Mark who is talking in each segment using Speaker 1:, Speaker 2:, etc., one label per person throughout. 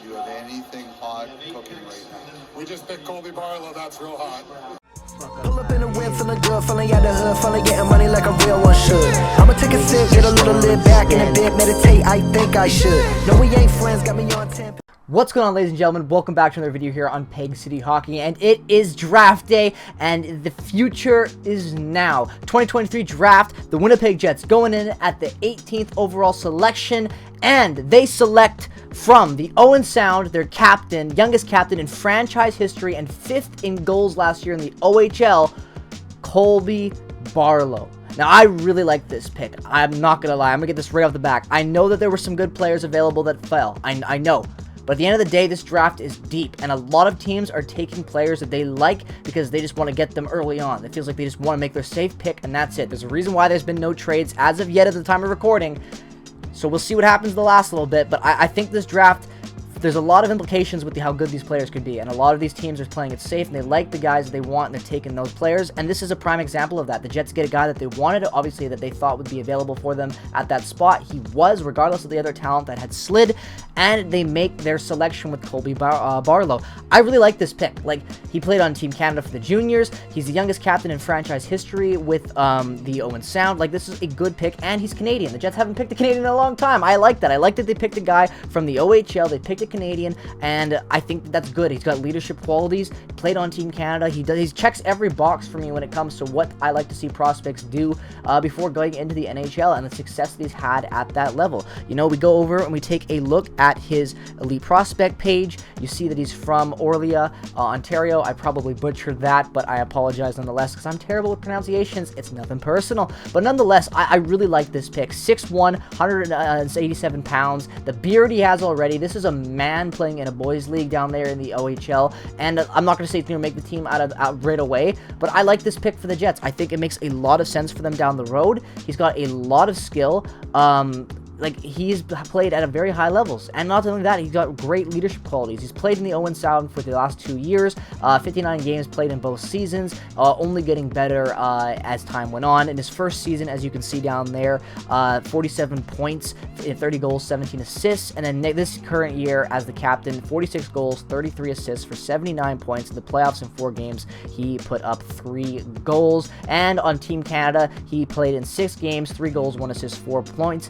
Speaker 1: you have anything hot cooking right now?
Speaker 2: We just picked Colby Barlow. That's real hot.
Speaker 3: Pull up in the whip, feeling good, feeling out the hood, feeling getting money like a real one should. I'ma take a sip, get a little lit back in a bit, meditate, I think I should. No, we ain't friends, got me on 10.
Speaker 4: What's going on, ladies and gentlemen? Welcome back to another video here on Peg City Hockey, and it is draft day, and the future is now. 2023 draft, the Winnipeg Jets going in at the 18th overall selection, and they select from the Owen Sound, their captain, youngest captain in franchise history, and 5th in goals last year in the OHL, Colby Barlow. Now, I really like this pick. I'm not going to lie. I'm going to get this right off the back. I know that there were some good players available that fell. I know. But at the end of the day, this draft is deep, and a lot of teams are taking players that they like because they just want to get them early on. It feels like they just want to make their safe pick, and that's it. There's a reason why there's been no trades as of yet at the time of recording, so we'll see what happens the last little bit. But I think this draft, there's a lot of implications with how good these players could be, and a lot of these teams are playing it safe, and they like the guys that they want, and they're taking those players, and this is a prime example of that. The Jets get a guy that they wanted, obviously, that they thought would be available for them at that spot. He was, regardless of the other talent that had slid, and they make their selection with Colby Barlow. I really like this pick. Like, he played on Team Canada for the juniors. He's the youngest captain in franchise history with the Owen Sound. Like, this is a good pick, and he's Canadian. The Jets haven't picked a Canadian in a long time. I like that. I like that they picked a guy from the OHL. They picked a Canadian, and I think that's good. He's got leadership qualities, played on Team Canada. He checks every box for me when it comes to what I like to see prospects do before going into the NHL, and the success that he's had at that level. You know, we go over and we take a look at his elite prospect page. You see that he's from Orlia, Ontario. I probably butchered that, but I apologize nonetheless because I'm terrible with pronunciations. It's nothing personal, but nonetheless, I really like this pick. 6'1", 187 pounds. The beard he has already. This is a man playing in a boys league down there in the OHL, and I'm not going to say it's going to make the team out right away, but I like this pick for the Jets. I think it makes a lot of sense for them down the road. He's got a lot of skill. Like, he's played at a very high levels, and not only that, he's got great leadership qualities. He's played in the Owen Sound for the last 2 years, 59 games played in both seasons, only getting better as time went on. In his first season, as you can see down there, 47 points, 30 goals, 17 assists, and then this current year as the captain, 46 goals, 33 assists for 79 points. In the playoffs in 4 games, he put up 3 goals, and on Team Canada, he played in 6 games, 3 goals, 1 assist, 4 points.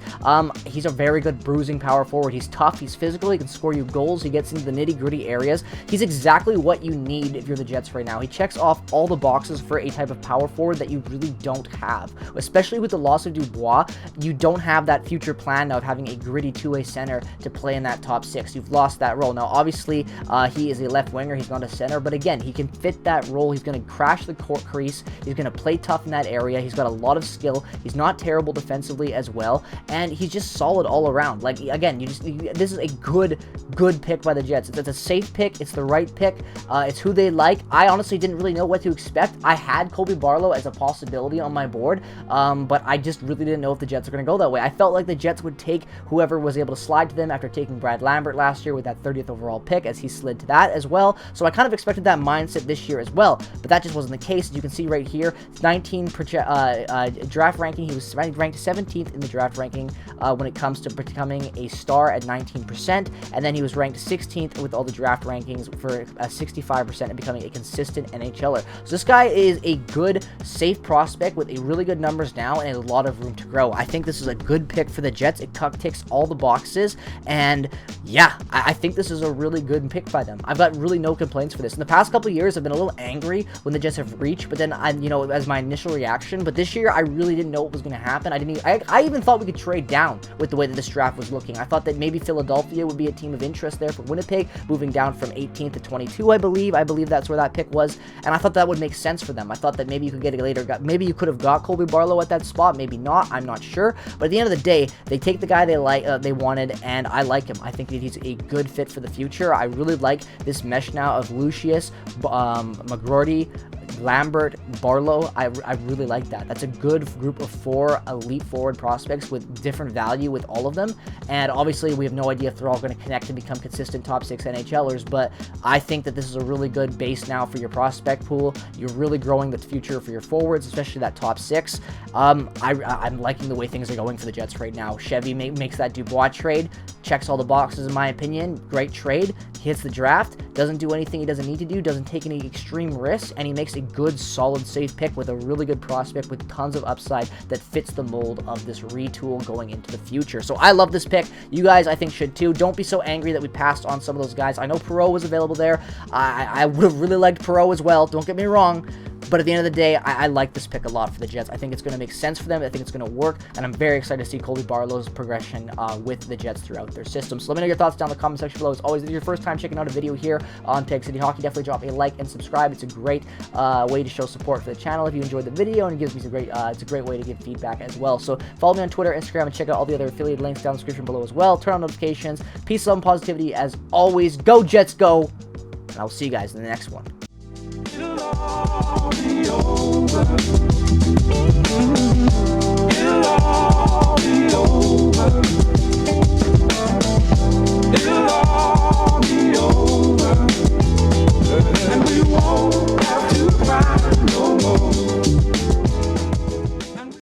Speaker 4: He's a very good bruising power forward. He's tough, he's physical, he can score you goals, he gets into the nitty-gritty areas. He's exactly what you need if you're the Jets right now. He checks off all the boxes for a type of power forward that you really don't have. Especially with the loss of Dubois, you don't have that future plan now of having a gritty two-way center to play in that top 6. You've lost that role. Now, obviously, he is a left winger, he's not a center, but again, he can fit that role. He's going to crash the court crease, he's going to play tough in that area, he's got a lot of skill, he's not terrible defensively as well, and he's just solid all around. Like, again, this is a good pick by the Jets. It's a safe pick, it's the right pick, it's who they like. I honestly didn't really know what to expect. I had Colby Barlow as a possibility on my board, but I just really didn't know if the Jets are going to go that way. I felt like the Jets would take whoever was able to slide to them after taking Brad Lambert last year with that 30th overall pick, as he slid to that as well, so I kind of expected that mindset this year as well, but that just wasn't the case. As you can see right here, 19 draft ranking, he was ranked 17th in the draft ranking when it comes to becoming a star at 19%, and then he was ranked 16th with all the draft rankings for 65% and becoming a consistent NHLer. So this guy is a good, safe prospect with a really good numbers now and a lot of room to grow. I think this is a good pick for the Jets. It ticks all the boxes, and yeah, I think this is a really good pick by them. I've got really no complaints for this. In the past couple of years, I've been a little angry when the Jets have reached, but then as my initial reaction, but this year I really didn't know what was going to happen. I even thought we could trade down with the way that this draft was looking. I thought that maybe Philadelphia would be a team of interest there for Winnipeg, moving down from 18th to 22, I believe. I believe that's where that pick was, and I thought that would make sense for them. I thought that maybe you could get it later. Maybe you could have got Colby Barlow at that spot, maybe not. I'm not sure. But at the end of the day, they take the guy they wanted, and I like him. I think that he's a good fit for the future. I really like this mesh now of Lucius, McGroarty, Lambert, Barlow. I really like that. That's a good group of 4 elite forward prospects with different value with all of them, and obviously we have no idea if they're all going to connect and become consistent top 6 NHLers, but I think that this is a really good base now for your prospect pool. You're really growing the future for your forwards, especially that top 6. I'm liking the way things are going for the Jets right now. Chevy makes that Dubois trade. checks all the boxes in my opinion. Great trade. He hits the draft, doesn't do anything he doesn't need to do, doesn't take any extreme risks, and he makes a good, solid, safe pick with a really good prospect with tons of upside that fits the mold of this retool going into the future. So I love this pick. You guys, I think, should too. Don't be so angry that we passed on some of those guys. I know Perreault was available there. I would have really liked Perreault as well. Don't get me wrong. But at the end of the day, I like this pick a lot for the Jets. I think it's going to make sense for them. I think it's going to work. And I'm very excited to see Colby Barlow's progression with the Jets throughout their system. So let me know your thoughts down in the comment section below. As always, if it's your first time checking out a video here on Peg City Hockey, definitely drop a like and subscribe. It's a great way to show support for the channel if you enjoyed the video. And it gives me it's a great way to give feedback as well. So follow me on Twitter, Instagram, and check out all the other affiliate links down in the description below as well. Turn on notifications. Peace, love, and positivity as always. Go Jets, go! And I'll see you guys in the next one.
Speaker 5: It'll all be over. It'll all